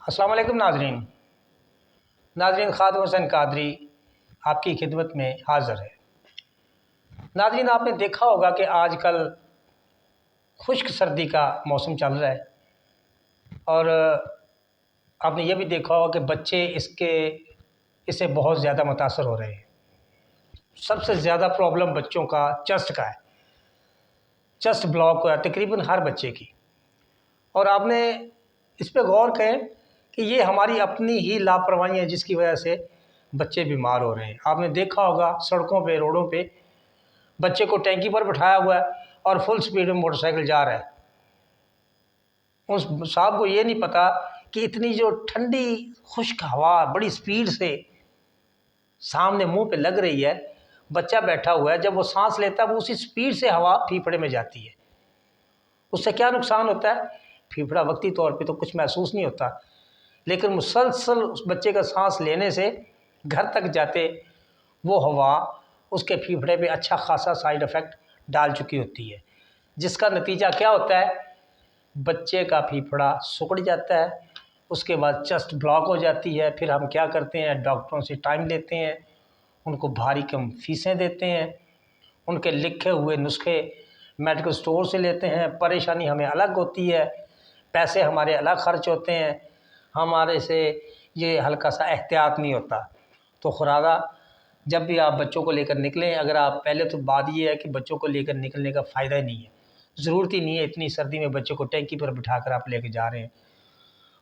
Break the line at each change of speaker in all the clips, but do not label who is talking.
अस्सलाम वालेकुम नाजरीन। नाजरीन, खादिम हुसैन कादरी आपकी खिदमत में हाज़िर है। नाजरीन, आपने देखा होगा कि आजकल खुश्क सर्दी का मौसम चल रहा है और आपने ये भी देखा होगा कि बच्चे इससे बहुत ज़्यादा मुतासर हो रहे हैं। सबसे ज़्यादा प्रॉब्लम बच्चों का चेस्ट का है। चेस्ट ब्लॉक है तकरीबन हर बच्चे की। और आपने इस पे गौर करें कि ये हमारी अपनी ही लापरवाही है जिसकी वजह से बच्चे बीमार हो रहे हैं। आपने देखा होगा सड़कों पे, रोडों पे बच्चे को टैंकी पर बिठाया हुआ है और फुल स्पीड में मोटरसाइकिल जा रहा है। उस साहब को ये नहीं पता कि इतनी जो ठंडी खुश्क हवा बड़ी स्पीड से सामने मुंह पे लग रही है, बच्चा बैठा हुआ है, जब वो सांस लेता है वो उसी स्पीड से हवा फेफड़े में जाती है। उससे क्या नुकसान होता है? फेफड़ा वक्ती तौर पे तो कुछ महसूस नहीं होता, लेकिन मुसलसल उस बच्चे का सांस लेने से घर तक जाते वो हवा उसके फेफड़े पे अच्छा खासा साइड इफ़ेक्ट डाल चुकी होती है, जिसका नतीजा क्या होता है? बच्चे का फेफड़ा सिकुड़ जाता है, उसके बाद चेस्ट ब्लॉक हो जाती है। फिर हम क्या करते हैं? डॉक्टरों से टाइम लेते हैं, उनको भारी कम फीसें देते हैं, उनके लिखे हुए नुस्खे मेडिकल स्टोर से लेते हैं। परेशानी हमें अलग होती है, पैसे हमारे अलग खर्च होते हैं, हमारे से ये हल्का सा एहतियात नहीं होता। तो खुरादा जब भी आप बच्चों को लेकर निकलें, अगर आप पहले तो बात ये है कि बच्चों को लेकर निकलने का फ़ायदा ही नहीं है, ज़रूरत ही नहीं है। इतनी सर्दी में बच्चों को टैंकी पर बिठाकर आप लेके जा रहे हैं,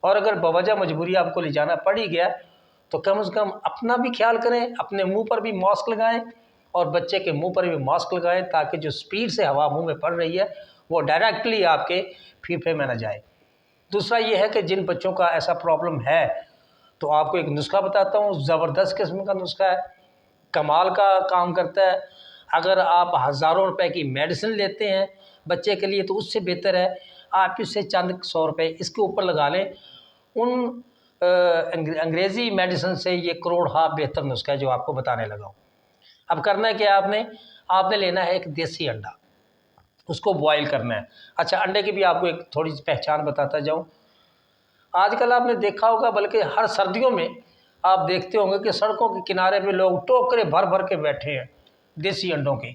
और अगर बवजह मजबूरी आपको ले जाना पड़ ही गया तो कम से कम अपना भी ख्याल करें, अपने मुंह पर भी मास्क लगाएं और बच्चे के मुंह पर भी मास्क लगाएं, ताकि जो स्पीड से हवा मुंह में पड़ रही है वो डायरेक्टली आपके फेफड़े में ना जाए। दूसरा ये है कि जिन बच्चों का ऐसा प्रॉब्लम है तो आपको एक नुस्खा बताता हूँ, ज़बरदस्त किस्म का नुस्खा है, कमाल का काम करता है। अगर आप हज़ारों रुपए की मेडिसिन लेते हैं बच्चे के लिए तो उससे बेहतर है आप इससे चंद 100 रुपये इसके ऊपर लगा लें। उन अंग्रेज़ी मेडिसिन से ये करोड़ हाँ बेहतर नुस्खा है जो आपको बताने लगा हूँ। अब करना है क्या? आपने लेना है एक देसी अंडा, उसको बॉयल करना है। अच्छा, अंडे की भी आपको एक थोड़ी सी पहचान बताता जाऊँ। आजकल आपने देखा होगा, बल्कि हर सर्दियों में आप देखते होंगे कि सड़कों के किनारे पे लोग टोकरे भर भर के बैठे हैं देसी अंडों के,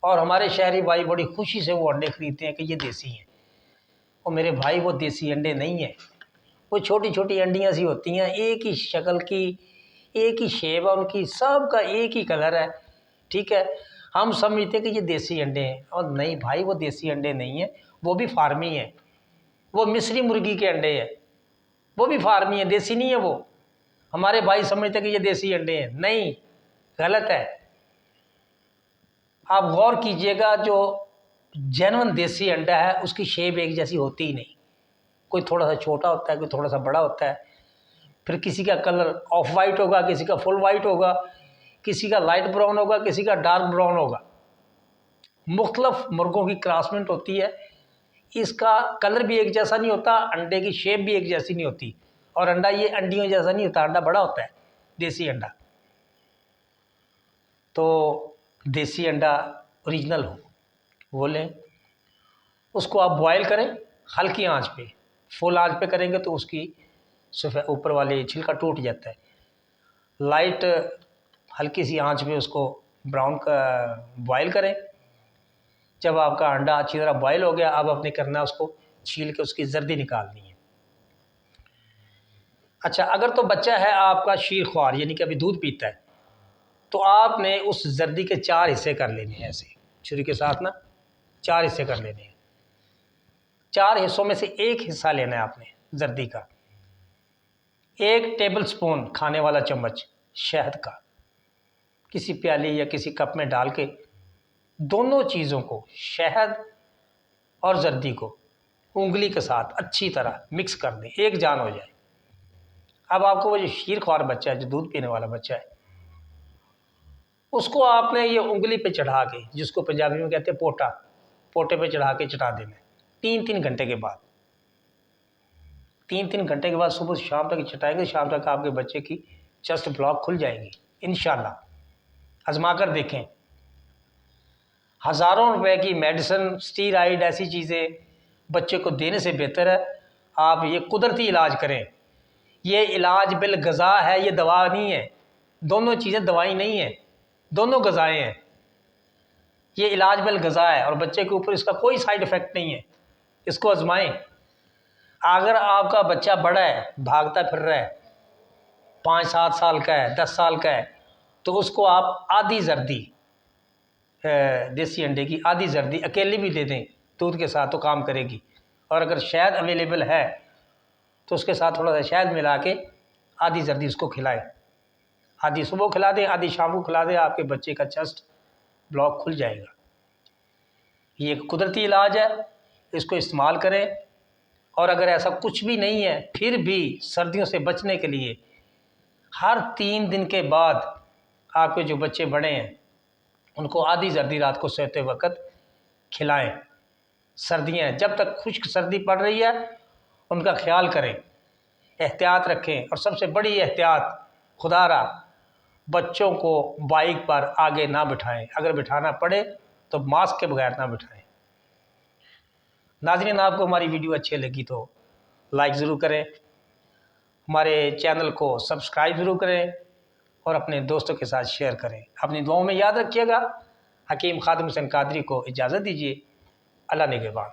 और हमारे शहरी भाई बड़ी खुशी से वो अंडे खरीदते हैं कि ये देसी हैं। और मेरे भाई वो देसी अंडे नहीं हैं, वो छोटी छोटी अंडियाँ सी होती हैं, एक ही शक्ल की, एक ही शेप है उनकी, सब का एक ही कलर है। ठीक है, हम समझते हैं कि ये देसी अंडे हैं, और नहीं भाई, वो देसी अंडे नहीं हैं, वो भी फार्मी हैं। वो मिस्री मुर्गी के अंडे हैं, वो भी फार्मी है, देसी नहीं है वो। हमारे भाई समझते हैं कि ये देसी अंडे हैं, नहीं, गलत है। आप गौर कीजिएगा, जो जेन्युइन देसी अंडा है उसकी शेप एक जैसी होती ही नहीं। कोई थोड़ा सा छोटा होता है, कोई थोड़ा सा बड़ा होता है, फिर किसी का कलर ऑफ वाइट होगा, किसी का फुल वाइट होगा, किसी का लाइट ब्राउन होगा, किसी का डार्क ब्राउन होगा। मुख्तलिफ मुर्गों की क्रॉसमेंट होती है, इसका कलर भी एक जैसा नहीं होता, अंडे की शेप भी एक जैसी नहीं होती, और अंडा ये अंडियों जैसा नहीं होता, अंडा बड़ा होता है देसी अंडा। तो देसी अंडा ओरिजिनल हो वो लें, उसको आप बॉयल करें हल्की आंच पे। फुल आंच पे करेंगे तो उसकी सफ़ेद ऊपर वाली छिलका टूट जाता है। लाइट हल्की सी आंच पे उसको ब्राउन का बॉयल करें। जब आपका अंडा अच्छी तरह बॉयल हो गया, अब आपने करना है उसको छील के उसकी जर्दी निकालनी है। अच्छा, अगर तो बच्चा है आपका शीर ख्वार, यानी कि अभी दूध पीता है, तो आपने उस जर्दी के 4 हिस्से कर लेने हैं, ऐसे छुरी के साथ ना 4 हिस्से कर लेने हैं। 4 हिस्सों में से एक हिस्सा लेना है आपने जर्दी का। 1 टेबल स्पून खाने वाला चम्मच शहद का किसी प्याली या किसी कप में डाल के दोनों चीज़ों को, शहद और जर्दी को, उंगली के साथ अच्छी तरह मिक्स कर दें, एक जान हो जाए। अब आपको वो जो शीर ख्वार बच्चा है, जो दूध पीने वाला बच्चा है, उसको आपने ये उंगली पे चढ़ा के, जिसको पंजाबी में कहते हैं पोटा, पोटे पे चढ़ा के चटा देना है 3-3 घंटे के बाद। 3-3 घंटे के बाद सुबह से शाम तक चटाएंगे, शाम तक आपके बच्चे की चेस्ट ब्लॉक खुल जाएगी इंशाल्लाह। आजमा कर देखें। हज़ारों रुपए की मेडिसिन, स्टीराइड, ऐसी चीज़ें बच्चे को देने से बेहतर है आप ये कुदरती इलाज करें। ये इलाज बिल गज़ा है, ये दवा नहीं है। दोनों चीज़ें दवाई नहीं है, दोनों गज़ाएँ हैं। ये इलाज बिल गज़ा है और बच्चे के ऊपर इसका कोई साइड इफ़ेक्ट नहीं है। इसको आजमाएं। अगर आपका बच्चा बड़ा है, भागता फिर रहा है, 5-7 साल का है, 10 साल का है, तो उसको आप आधी जर्दी, देसी अंडे की आधी जर्दी अकेली भी दे दें दूध के साथ तो काम करेगी। और अगर शहद अवेलेबल है तो उसके साथ थोड़ा सा शहद मिला के आधी जर्दी उसको खिलाएं। आधी सुबह खिला दें, आधी शाम को खिला दें, आपके बच्चे का चेस्ट ब्लॉक खुल जाएगा। ये एक कुदरती इलाज है, इसको इस्तेमाल करें। और अगर ऐसा कुछ भी नहीं है फिर भी सर्दियों से बचने के लिए हर 3 दिन के बाद आपके जो बच्चे बड़े हैं उनको आधी जर्दी रात को सोते वक्त खिलाएं। सर्दियाँ हैं, जब तक खुश्क सर्दी पड़ रही है उनका ख्याल करें, एहतियात रखें। और सबसे बड़ी एहतियात, खुदारा बच्चों को बाइक पर आगे ना बिठाएं। अगर बिठाना पड़े तो मास्क के बगैर ना बिठाएं। नाज़रीन, आपको हमारी वीडियो अच्छी लगी तो लाइक ज़रूर करें, हमारे चैनल को सब्सक्राइब ज़रूर करें और अपने दोस्तों के साथ शेयर करें। अपनी दुआओं में याद रखिएगा। हकीम खादिम हुसैन कादरी को इजाज़त दीजिए। अल्लाह निगहबान।